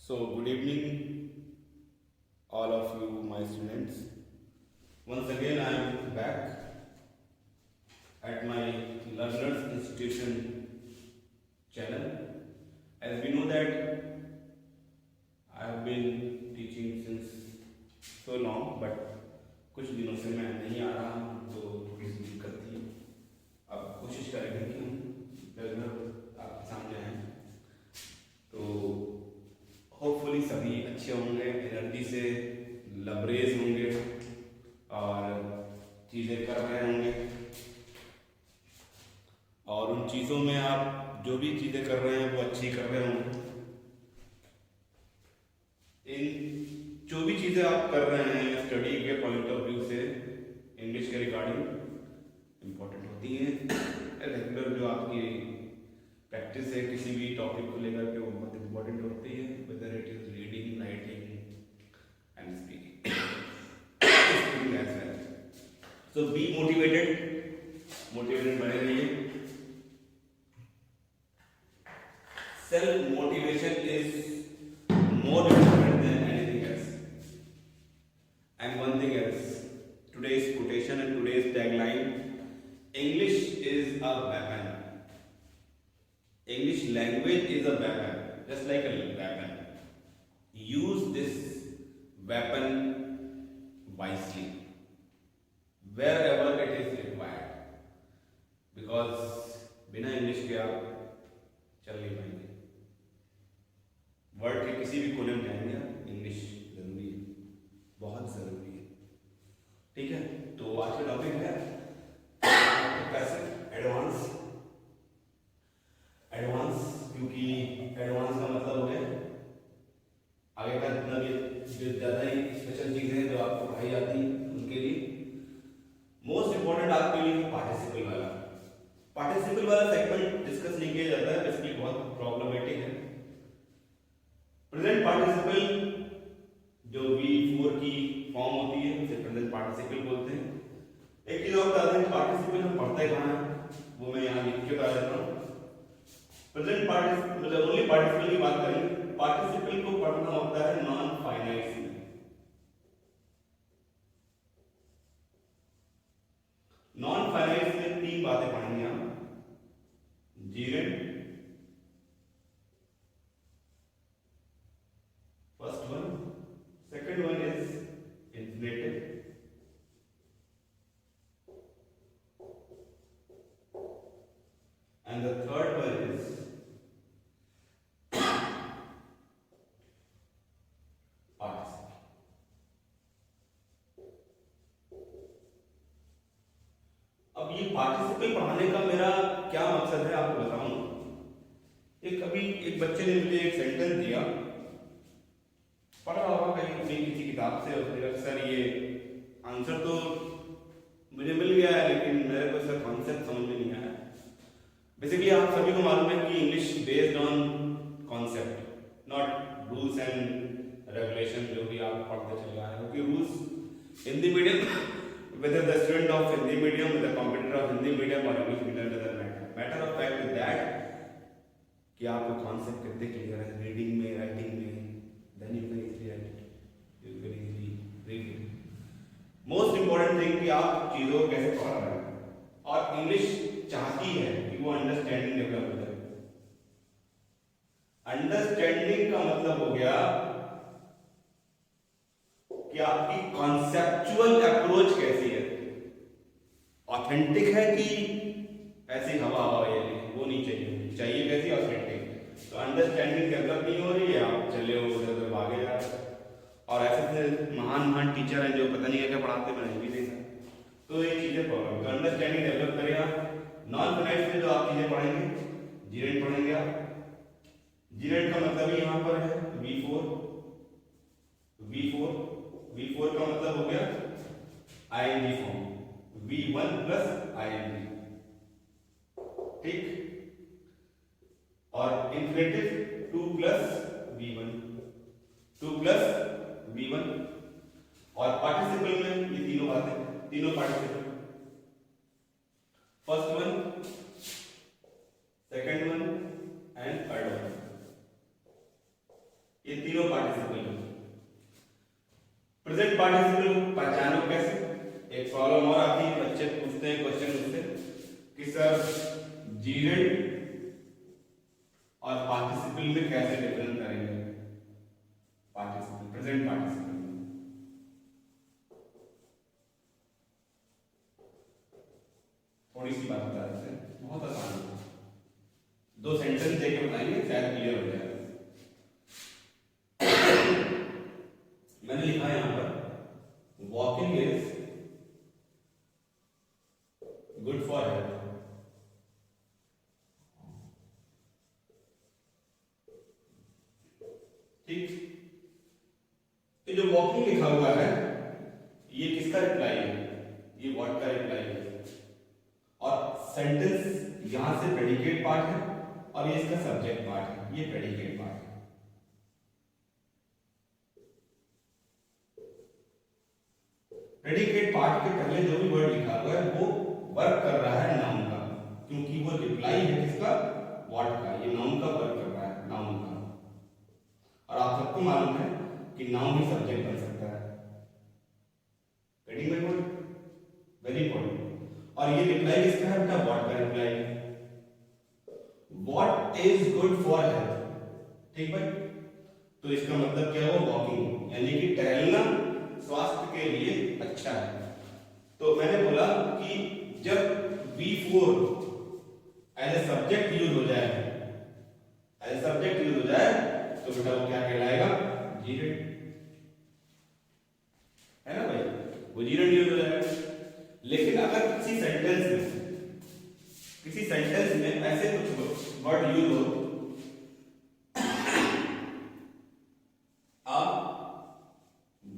So, good evening, all of you, my students. Once again, I am back at my Learners Institution channel. As we know that I have been teaching since so long, but कुछ दिनों से मैं नहीं आ रहा हूँ, तो थोड़ी सी दिक्कत थी. अब कोशिश करेंगे कि हम रेगुलर आपके सामने आए. तो होपफुली सभी अच्छे होंगे, एनर्जी से लबरेज होंगे और चीज़ें कर रहे होंगे. और उन चीज़ों में आप जो भी चीज़ें कर रहे हैं वो अच्छी कर रहे होंगे. इन जो भी चीज़ें आप कर रहे हैं स्टडी के पॉइंट ऑफ व्यू से इंग्लिश के रिगार्डिंग इम्पोर्टेंट होती हैं. रेगुलर जो आपकी प्रैक्टिस है किसी भी टॉपिक को लेकर के वो बहुत इम्पोर्टेंट होती है, whether it is reading, writing and speaking as well. So be motivated बने रहिए. Self motivation is more important than anything else. And one thing else, today's quotation and today's tagline, English is a weapon. English language is a weapon, just like a weapon. Use this weapon wisely, wherever it is required. Because बिना English के आप चल नहीं पाएंगे. World के किसी भी कोने में जाएंगे इंग्लिश जरूरी है, बहुत जरूरी है. ठीक है, तो आज का टॉपिक है पैसिव एडवांस. क्योंकि एडवांस का मतलब हो गया आगे का जितना भी जो ज़्यादा ही स्पेशल चीज़ें हैं जो आपको पढ़ाई आती है उनके लिए. मोस्ट इंपॉर्टेंट आपके लिए पार्टिसिपल वाला सेगमेंट डिस्कस नहीं किया जाता है, इसलिए बहुत प्रॉब्लमेटिक है. प्रेजेंट पार्टिसिपल जो V4 की फॉर्म होती है उसे प्रेजेंट पार्टिसिपल बोलते हैं. एक चीज और बता दें, पार्टिसिपल हम पढ़ते कहाँ हैं वो मैं यहाँ लिख के बता देता हूँ. प्रेजेंट पार्टिसिपल मतलब ओनली पार्टिसिपल की बात करें, पार्टिसिपल को पढ़ना होता है नॉन फाइनाइट्स में. नॉन फाइनाइट्स में तीन बातें पढ़ेंगे हम. जीरेंट, first one, second one is infinitive, and the third one is participle. अब ये पार्टिसिपल पढ़ाने का मेरा क्या मकसद है आपको बताऊं. एक बच्चे ने मुझे एक सेंटेंस दिया, पढ़ा होगा कहीं अपनी किसी किताब से, और फिर सर ये आंसर तो मुझे मिल गया है लेकिन मेरे को सर कॉन्सेप्ट समझ में नहीं आया. बेसिकली आप सभी को मालूम है कि English based on concept, not rules and regulation जो भी आप पढ़ते चले आ रहे हो. क्योंकि rules Hindi medium, whether the student of Hindi medium, whether competitor of Hindi medium or English medium, doesn't matter. Matter of fact is that कि आपको कॉन्सेप्ट कितने क्लियर है रीडिंग में, राइटिंग में, then you can easily write it, you can easily read it. Most important thing कि आप चीज़ों को कैसे पढ़ रहे हैं. और इंग्लिश चाहती है कि वो अंडरस्टैंडिंग डेवलप हो जाए. अंडरस्टैंडिंग का मतलब हो गया कि आपकी कॉन्सेप्चुअल अप्रोच कैसी है, ऑथेंटिक है कि ऐसी हवा वो नहीं चाहिए कैसी ऑथेंटिक. तो अंडरस्टैंडिंग डेवलप नहीं हो रही है, आप चले हो उधर भागे जा रहे. और ऐसे महान टीचर हैं जो पता नहीं क्या पढ़ाते, मैं नहीं भी देखा. तो ये चीज़ें प्रॉब्लम. तो अंडरस्टैंडिंग डेवलप करें आप. नॉन फाइनाइट्स में जो आप चीज़ें पढ़ेंगे, जीरेंट पढ़ेंगे आप. जीरेंट का मतलब ही यहाँ पर है V4 का मतलब हो गया ING form, V1 plus ING. ठीक. और इन्फिनेटिव 2 प्लस V1 और पार्टिसिपल में ये तीनों बातें, तीनों participle. First one, second one and third one. ये तीनों पार्टिसिपल। प्रेजेंट पार्टिसिपल को पहचानो कैसे? एक प्रॉब्लम और आती है, बच्चे पूछते हैं क्वेश्चन मुझसे कि सर जीरेंड और पार्टिसिपल में कैसे डिफरेंस करेंगे? पार्टिसिपल, प्रेजेंट पार्टिसिपल थोड़ी सी बात बता देते हैं, बहुत आसान है। दो सेंटेंस देके बताएंगे, शायद क्लियर हो जाएगा। मैंने लिखा है यहां पर walking is good for health. ठीक, तो जो वॉकिंग लिखा हुआ है ये किसका रिप्लाई है? ये व्हाट का रिप्लाई है। और सेंटेंस यहां से प्रेडिकेट पार्ट है और ये इसका सब्जेक्ट पार्ट है, ये प्रेडिकेट पार्ट है। प्रेडिकेट पार्ट के पहले जो भी वर्ड लिखा हुआ है वो वर्क कर रहा है नाउन का, क्योंकि वो रिप्लाई है किसका? व्हाट का। ये नाउन का वर्क कर रहा है, नाउन का। और आप सबको मालूम है कि नाउन ही सब्जेक्ट बन सकता है। Very good, very important. और ये रिप्लाई किसका है बेटा? व्हाट का रिप्लाई है। What is good for health. ठीक भाई, तो इसका मतलब क्या हुआ? वॉकिंग, यानी कि टहलना स्वास्थ्य के लिए अच्छा है। तो मैंने बोला कि जब V4 as a subject use हो जाए, एज ए सब्जेक्ट यूज हो जाए तो बेटा वो क्या कहलाएगा? जीरेंड, है ना भाई, वो जीरेंड यूज हो जाएगा। लेकिन अगर किसी सेंटेंस में ऐसे कुछ वर्ड यूज हो,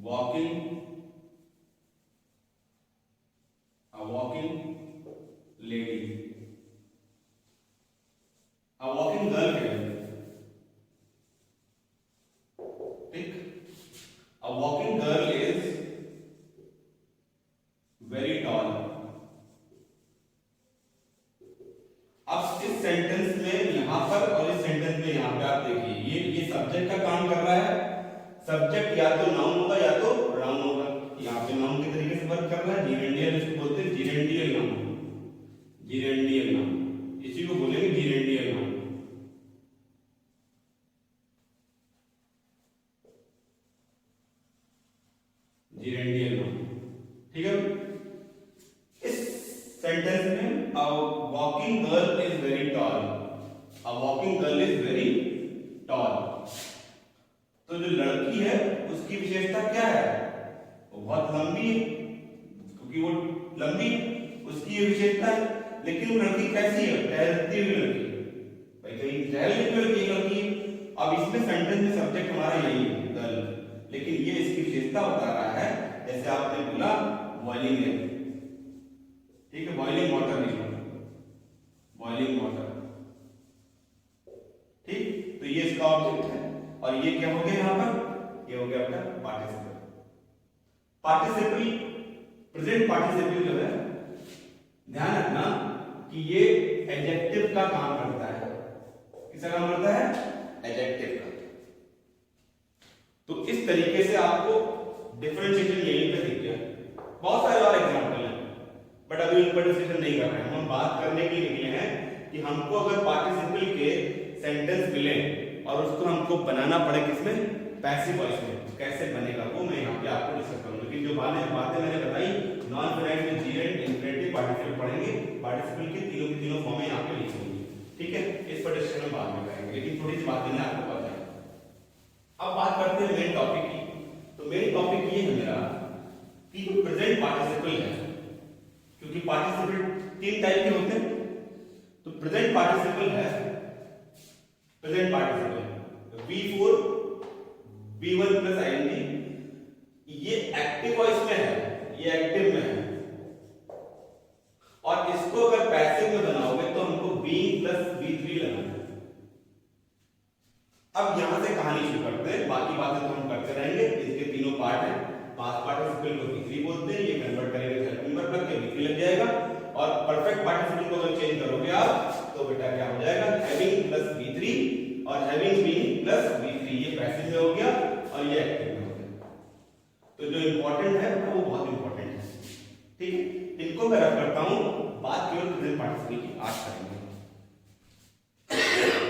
वॉकिंग लेडी, वॉकिंग गर्ल कहेंगे। ठीक, a walking girl is very tall। अब इस सेंटेंस में यहां पर और इस सेंटेंस में यहां पे आप देखिए, ये सब्जेक्ट का काम कर रहा है। सब्जेक्ट या तो नाउन होगा या तो नाउन होगा। यहाँ पे नाउन के तरीके से वर्क कर रहा है, जीरेंडियल इसको बोलते हैं, जीरेंडियल नाउन, जीरेंडियल नाउन, इसी को बोलेंगे जीरेंडियल नाउन। जीरेंडियल नाउन, ठीक है। इस सेंटेंस में a walking girl is very tall, a walking girl is very tall. तो जो लड़की है उसकी विशेषता क्या है? वो बहुत लंबी है, क्योंकि वो लंबी है, उसकी ये विशेषता है। लेकिन वो लड़की कैसी है? टहलती हुई लड़की, भाई कहीं टहलती हुई लड़की। अब इसमें सेंटेंस में सब्जेक्ट हमारा यही है, गर्ल, लेकिन ये इसकी विशेषता बता रहा है। जैसे आपने बोला बॉइलिंग है, ठीक है, बॉइलिंग वाटर लिखो, बॉइलिंग वाटर, ठीक। तो ये इसका ऑब्जेक्ट है और ये क्या हो गया यहां पर? ये हो गया अपना पार्टिसिपल। पार्टिसिपल, प्रेजेंट पार्टिसिपल जो है, ध्यान रखना कि ये एडजेक्टिव का काम करता है। किसका काम करता है? एडजेक्टिव का। तो इस तरीके से आपको डिफरेंशिएशन यहीं पे दिख गया। बहुत सारे और एग्जांपल हैं, बट अभी उन पर डिस्कशन नहीं कर रहे हैं। हम बात करने के लिए निकले हैं कि हमको अगर पार्टिसिपल के सेंटेंस मिले और उसको हमको बनाना पड़े किसमें? पैसिव वॉइस में, कैसे बनेगा वो मैं यहाँ पे आपको डिस्कस करूंगा। लेकिन जो बातें मैंने बताई, नॉन फेराइट में जीरेंड, इंफिनिटिव, पार्टिसिपल पढ़ेंगे। पार्टिसिपल के तीनों फॉर्में यहाँ पे लिखी होंगी, ठीक है। इस पर डिस्कशन हम बाद में करेंगे, लेकिन थोड़ी सी बातें मैं आपको पता है। अब बात करते हैं मेन टॉपिक की। तो मेन टॉपिक ये है मेरा कि जो प्रेजेंट पार्टिसिपल है, क्योंकि पार्टिसिपल 3 टाइप के होते हैं। तो प्रेजेंट पार्टिसिपल है, present participle V4 V1 plus I N G, ये एक्टिव वॉइस में है, ये एक्टिव में है। और इसको अगर पैसिव में बनाओगे तो हमको बीइंग प्लस V3 लगाना है। अब यहां से कहानी शुरू करते हैं, बाकी बातें तो हम करते रहेंगे। इसके तीनों पार्ट हैं। पास्ट पार्टिसिपल को V3 बोलते हैं, ये कन्वर्ट करेंगे हेल्पिंग वर्ब करके V3 लग जाएगा। और परफेक्ट पार्टिसिपल को अगर चेंज करोगे आप तो बेटा क्या हो जाएगा? हैविंग प्लस V3 और हैविंग बीइंग प्लस V3, ये पैसिव में हो ठीक है, इनको मैं रख करता हूं, बात केवल प्रेजेंट पार्टिसिपल की आज करेंगे,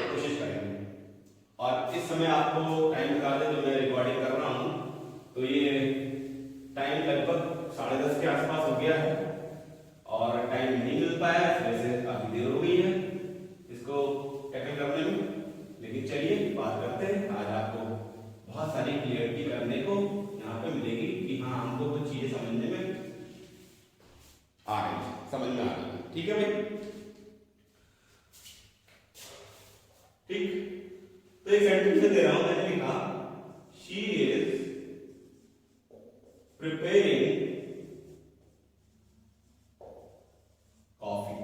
कोशिश करेंगे। और इस समय आपको टाइम बता दें, जो मैं रिकॉर्डिंग कर रहा हूं तो ये टाइम लगभग 10:30 के आसपास हो गया है और टाइम नहीं मिल पाया, वैसे काफी देर हो गई है इसको टैकल करने में। लेकिन चलिए बात करते हैं, आज आपको बहुत सारी क्लियरिटी करने को यहाँ पे मिलेगी कि हाँ हमको कुछ चीजें समझने में आ रही है, समझ में आ रही है। ठीक है भाई, ठीक। तो एक सेंटेंस दे रहा हूं, मैंने लिखा शी इज प्रिपेयरिंग कॉफी।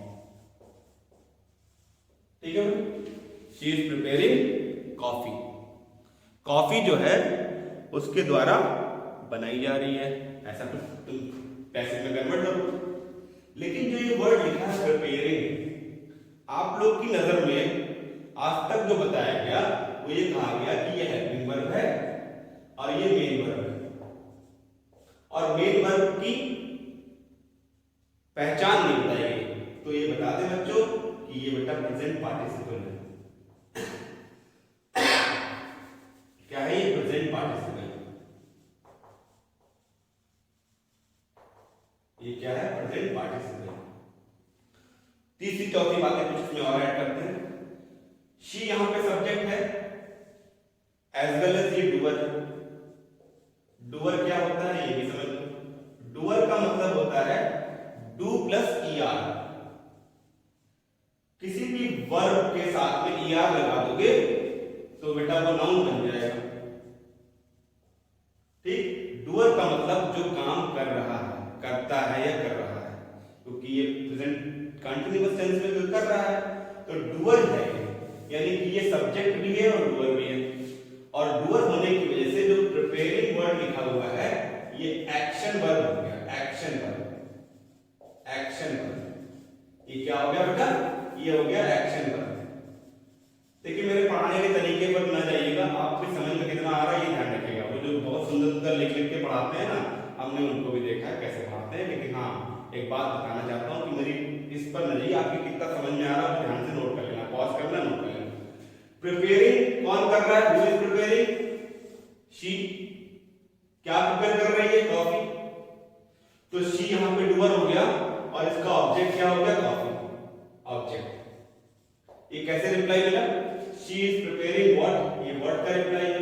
ठीक है भाई, she is preparing coffee. Coffee जो है उसके द्वारा बनाई जा रही है, ऐसा कुछ तुम पैसे में कन्वर्ट करो। लेकिन जो ये वर्ड लिखा है प्रिपेयरिंग, आप लोग की नजर में आज तक जो बताया गया वो ये कहा गया कि ये हेल्पिंग वर्ब है और ये मेन वर्ब है, और मेन वर्ब की पहचान नहीं बताई गई। तो ये बता दें बच्चों कि ये बेटा प्रेजेंट पार्टिसिपल है। क्या है ये? Present participle. ये क्या है? Present participle. तीसरी चौथी बातें कुछ इसमें और ऐड करते हैं। शी यहां पे सब्जेक्ट है एज वेल एज ये डूअर। डूअर क्या होता है ये भी समझ लो। डूअर का मतलब होता है डू प्लस ईआर। किसी भी वर्ब के साथ में ईआर लगा दोगे तो बेटा वो नाउन बन जाएगा। ठीक, डूअर का मतलब जो काम कर रहा है, करता है या कर रहा है, क्योंकि ये प्रेजेंट कंटीन्यूअस टेंस में जो कर रहा है तो डूअर है, यानी कि ये सब्जेक्ट भी है और डूअर भी है। और डूअर होने की वजह से जो प्रिपेयरिंग वर्ड लिखा हुआ है ये एक्शन वर्ब हो गया। Action verb, action verb. ये क्या हो गया बेटा? ये हो गया एक्शन वर्ब। देखिए मेरे पढ़ाने के तरीके पर ना जाइएगा, आपकी समझ में कितना आ रहा है ये ध्यान रखिएगा। वो जो बहुत सुंदर सुंदर लिख लिख के पढ़ाते हैं ना, हमने उनको भी देखा है कैसे पढ़ाते हैं। लेकिन हाँ एक बात बताना चाहता हूँ कि मेरी इस पर नजरिए आपकी कितना समझ में आ रहा है, ध्यान से नोट कर लेना, पॉज करना, नोट कर लेना। प्रिपेयरिंग कौन कर रहा है? Who is preparing? शी। क्या प्रिपेयर कर रही है? कॉफी। तो शी यहां पे डूअर हो गया और इसका ऑब्जेक्ट क्या हो गया? कॉफी। ऑब्जेक्ट। ये कैसे रिप्लाई मिला? शी इज प्रिपेयरिंग व्हाट, ये व्हाट का रिप्लाई है।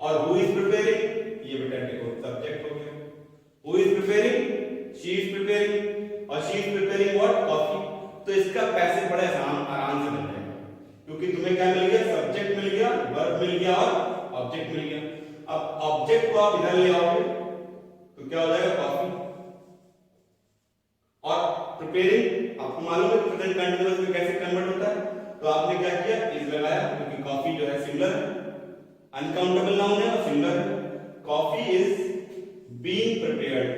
और हु इज प्रिपेयरिंग, ये बेटा देखो सब्जेक्ट हो गया। Who is preparing? She is preparing. और she is preparing what? Coffee. तो इसका पैसे बड़े आराम से मिल जाएगा, क्योंकि तुम्हें क्या मिल गया? सब्जेक्ट मिल गया, वर्ब मिल गया और ऑब्जेक्ट मिल गया। अब ऑब्जेक्ट को आप इधर ले आओगे तो क्या हो जाएगा? कॉफी। और प्रिपेयरिंग आपको मालूम है प्रेजेंट कंटीन्यूअस में कैसे कन्वर्ट होता है, तो आपने क्या किया? इज लगाया, क्योंकि कॉफी जो है सिंगुलर है, अनकाउंटेबल नाउन है और सिंगुलर है। Coffee is being prepared,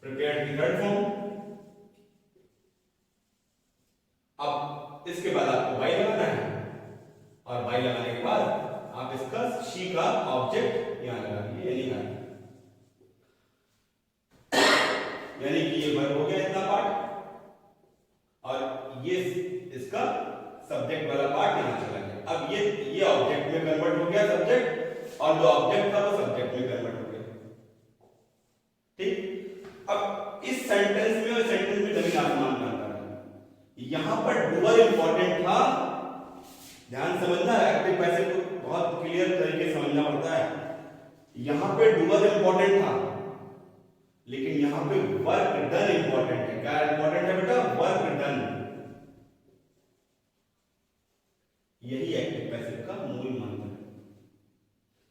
prepared की थर्ड फॉर्म। अब इसके बाद आपको वाई लगाना है, और वाई लगाने के बाद आप इसका शी का ऑब्जेक्ट यहां लगा दीजिए, यानी कि ये वर्ब हो गया इतना पार्ट, और ये इसका सब्जेक्ट वाला पार्ट यहां चला गया। अब ये ऑब्जेक्ट में कन्वर्ट हो गया सब्जेक्ट, और जो ऑब्जेक्ट था वो सब्जेक्ट में कन्वर्ट हो गया। ठीक, अब इस सेंटेंस में और सेंटेंस में जमीन आसमान का अंतर है। यहां पर डूअर इंपॉर्टेंट था, ध्यान समझना, एक्टिव पैसिव को बहुत क्लियर तरीके से समझना पड़ता है। यहां पे डूअर इंपॉर्टेंट था, लेकिन यहां पे वर्क डन इंपॉर्टेंट है। क्या इंपॉर्टेंट है बेटा? Work done. यही एक्टिव पैसिव का मूल मंत्र है।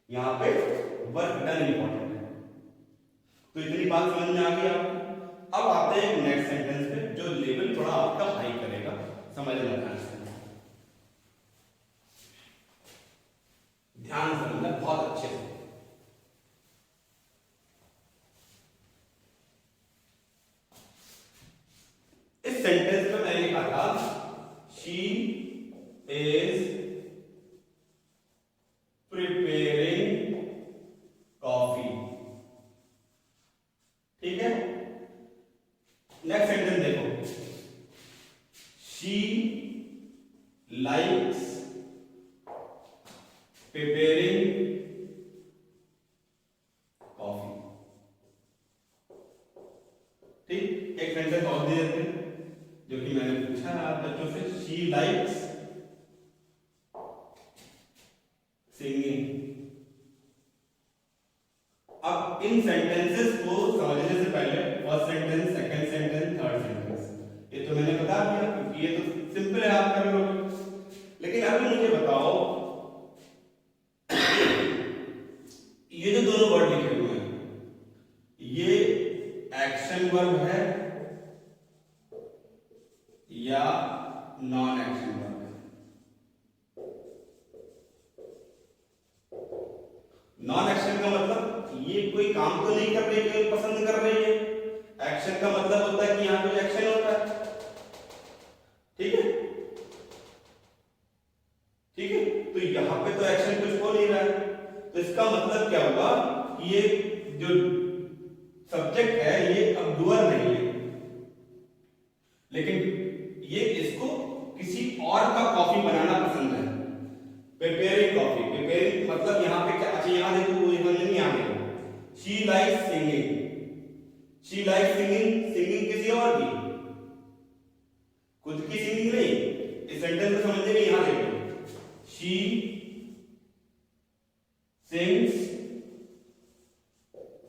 यहां पे वर्क डन इंपॉर्टेंट है। तो इतनी बात समझ में आ गई आपको। अब आते हैं नेक्स्ट सेंटेंस पे, जो लेवल थोड़ा आपका हाई करेगा, समझना ध्यान से समझना बहुत अच्छे से। इस सेंटेंस में मैंने लिखा था she is preparing coffee. Preparing coffee. ठीक, एक सेंटेंस और दे देते हैं जो कि मैंने पूछा आप बच्चों से, शी लाइक्स सिंगिंग। अब इन सेंटेंसेस को समझने से पहले first sentence, second sentence, third sentence ये तो मैंने बता दिया क्योंकि ये तो सिंपल है, आप कर लोगे। लेकिन अभी मुझे बताओ ये जो दोनों वर्ड लिखे हुए हैं ये एक्शन वर्ब है या नॉन एक्शन वर्ब है? नॉन एक्शन का मतलब ये कोई काम तो नहीं कर रही, कोई पसंद कर रही है। एक्शन का मतलब होता है कि यहां कुछ एक्शन होता है। ठीक है, ठीक है, तो यहां पे तो एक्शन कुछ हो नहीं रहा है, तो इसका मतलब क्या होगा कि ये जो सब्जेक्ट है ये अब डूअर नहीं है, लेकिन ये इसको किसी और का कॉफी बनाना पसंद है। प्रिपेयरिंग कॉफी, प्रिपेयरिंग मतलब यहां पे क्या, अच्छा यहां देखो वो इधर नहीं आ गया, she likes singing. She likes singing, singing किसी और की, खुद की सिंगिंग नहीं। इस सेंटेंस को समझने में यहां देखो, शी सिंग्स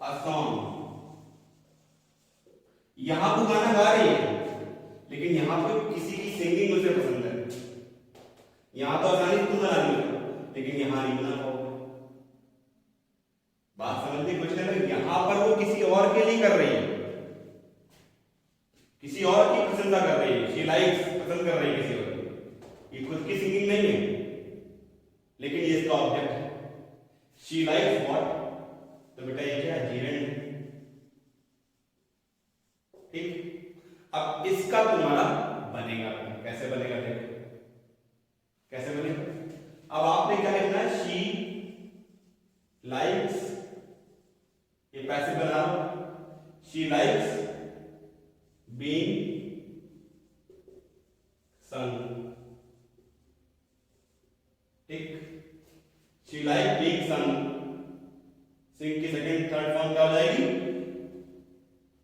अ सॉन्ग। यहां तो गाना गा रही है लेकिन यहां पे किसी की सिंगिंग मुझे पसंद है। यहां तो आसानी से तुम बना लो लेकिन यहां नहीं बना पाओगे। बात समझने कुछ नहीं, यहां पर वो किसी और के लिए कर रही है, किसी और की प्रशंसा कर रही है। शी लाइक्स पसंद कर रही है किसी और की, ये खुद की सिंगिंग नहीं है लेकिन ये इसका ऑब्जेक्ट है। शी लाइक्स व्हाट, तो बेटा ये क्या है, जीरेंड। ठीक, अब इसका तुम्हारा बनेगा, कैसे बनेगा देखो, कैसे बनेगा। अब आपने क्या लिखना है, शी लाइक्स, ये पैसिव बना लो, शी लाइक्स बीइंग सन। ठीक, शी लाइक बीइंग सन, सिंग की सेकंड थर्ड फॉर्म क्या हो जाएगी,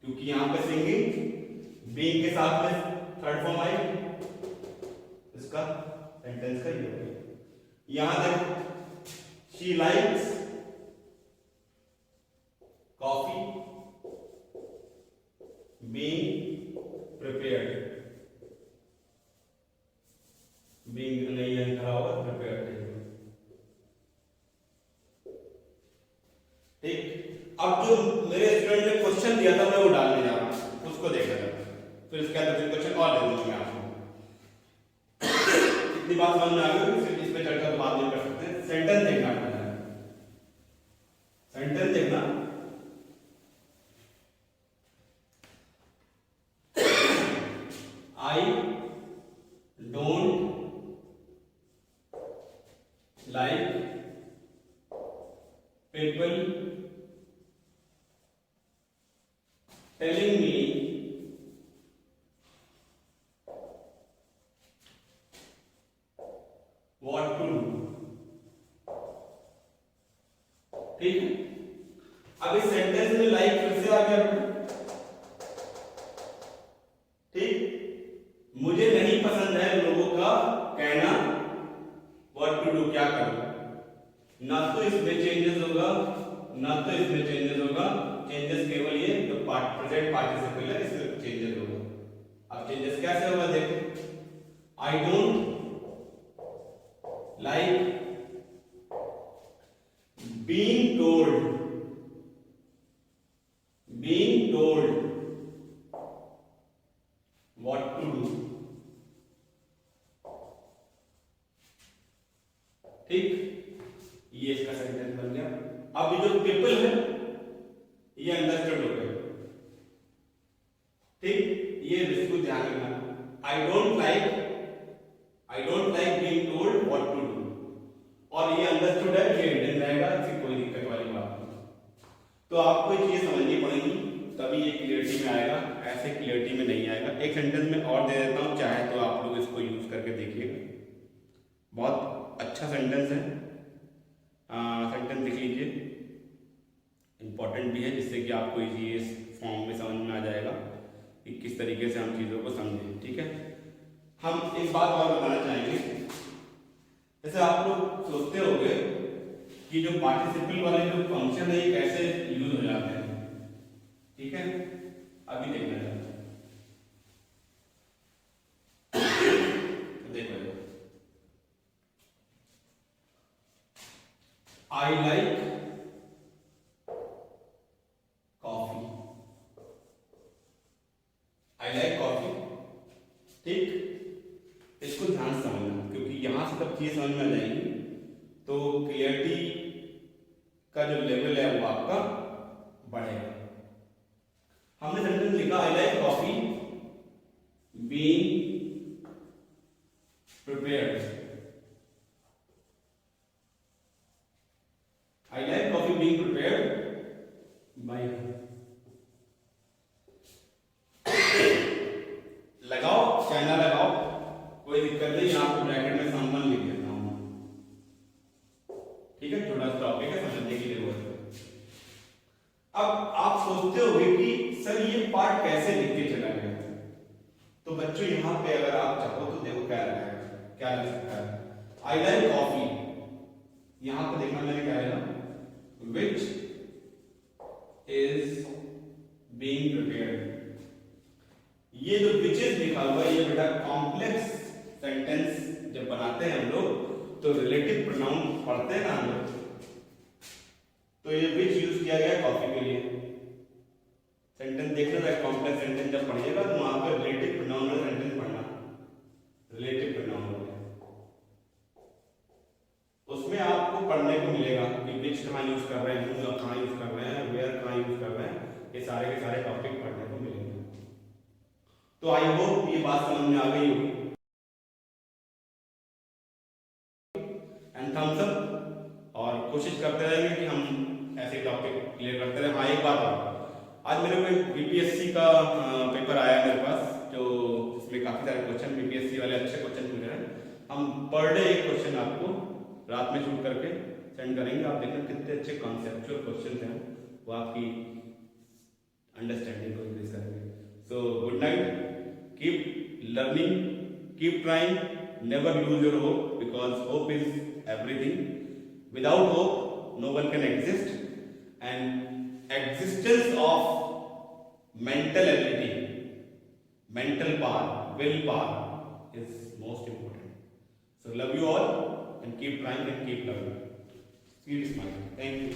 क्योंकि यहां पे सिंगिंग बीइंग के साथ में थर्ड फॉर्म आएगी, इसका सेंटेंस का ये हो गया। यहां देखो, she likes coffee being prepared, being नहीं है खड़ा होगा, प्रिपेयर्ड। ठीक, अब जो मेरे स्टूडेंट ने क्वेश्चन दिया था मैं वो डालने जा रहा हूं, उसको देखा जाए, फिर इसके बाद क्वेश्चन और दे दूंगा मैं आपको। इतनी बात समझ में आ गई, फिर इसमें चर्चा तो बाद में कर सकते हैं। सेंटेंस देखना है, सेंटेंस देखना, I don't like people telling me what to do. ठीक है, अब इस सेंटेंस में लाइक फिर से आ गया। ठीक, मुझे नहीं पसंद है लोगों का कहना व्हाट टू डू, क्या करूं। ना तो इसमें चेंजेस होगा ना तो इसमें चेंजेस होगा, चेंजेस केवल ये जो प्रेजेंट पार्टिसिपल है इसमें चेंजेस होगा। अब चेंजेस कैसे होगा देखो, I don't like being told what to do. ठीक, ये इसका सेंटेंस बन गया। अब ये जो पीपल है ये अंडरस्टूड हो गया। ठीक, ये इसको ध्यान रखना, I don't like being told what to do, और ये अंडरस्टूड है, ये हिडन रहेगा, इससे कोई दिक्कत वाली बात नहीं। तो आपको ये चीजें समझनी पड़ेगी तभी ये क्लियरिटी में आएगा, ऐसे क्लियरिटी में नहीं आएगा। एक सेंटेंस में और दे देता हूं, चाहे तो आप लोग इसको यूज करके देखिएगा, बहुत अच्छा सेंटेंस है। सेंटेंस लिख लीजिए, इम्पॉर्टेंट भी है, जिससे कि आपको ये फॉर्म में समझ में आ जाएगा कि किस तरीके से हम चीज़ों को समझें। ठीक है, हम एक बात और बताना चाहेंगे। जैसे आप लोग सोचते होंगे कि जो पार्टिसिपल वाले जो फंक्शन है ये कैसे यूज हो जाते हैं। ठीक है, अभी देखना चाहते हैं। देखो I like coffee, I like coffee. ठीक, इसको ध्यान से समझना, क्योंकि यहां से तब चीज समझ में आ जाएगी तो क्लियरिटी का जो लेवल है वो आपका बढ़ेगा। हमने सेंटेंस लिखा I like coffee being prepared, I like coffee being prepared by हर। लगाओ चाहे ना लगाओ कोई दिक्कत नहीं, आपको ब्रैकेट में समवन लिख देता हूं। ठीक है, छोटा सा टॉपिक है, समझने की जरूरत है। अब आप सोचते होंगे कि सर ये पार्ट कैसे लिख के चला गया, तो बच्चों यहां पे अगर आप चाहो तो देखो क्या लिखा, क्या लिख सकता है। आई लाइक कॉफी, यहां पे देखना मैंने क्या लिखा, विच इज बीइंग प्रिपेयर्ड। ये जो विचेस लिखा हुआ है ये बेटा कॉम्प्लेक्स सेंटेंस जब बनाते हैं हम लोग तो रिलेटिव प्रोनाउन पढ़ते हैं ना हम लोग, तो ये विच यूज किया गया कॉफी के लिए। सेंटेंस देखना था, कॉम्प्लेक्स सेंटेंस जब पढ़िएगा तो वहां पर रिलेटिव प्रोनाउन वाला सेंटेंस पढ़ना, रिलेटिव प्रोनाउन वाला, उसमें आपको पढ़ने को मिलेगा कि विच कहाँ यूज कर रहे हैं, हु कहाँ यूज कर रहे हैं, वेयर कहाँ यूज कर रहे हैं, ये सारे के सारे टॉपिक पढ़ने को मिलेंगे। तो आई होप ये बात समझ में आ गई होगी। एंड थम्स अप, और कोशिश करते रहेंगे कि हम ऐसे टॉपिक क्लियर करते रहे। हाँ एक बात और, आज मेरे को बीपीएससी का पेपर आया मेरे पास, जो इसमें काफी सारे क्वेश्चन बीपीएससी वाले अच्छे क्वेश्चन मिल रहे हैं। हम पर डे एक क्वेश्चन आपको रात में शूट करके सेंड करेंगे, आप देखना कितने अच्छे कॉन्सेप्चुअल क्वेश्चन हैं, वो आपकी अंडरस्टैंडिंग को इंक्रीज करेंगे। So good night, keep learning, keep trying, never lose your hope, because hope is everything. Without hope no one can exist, and existence of mental ability, mental power, will power is most important. So love you all and keep trying and keep learning. See you tomorrow. Thank you.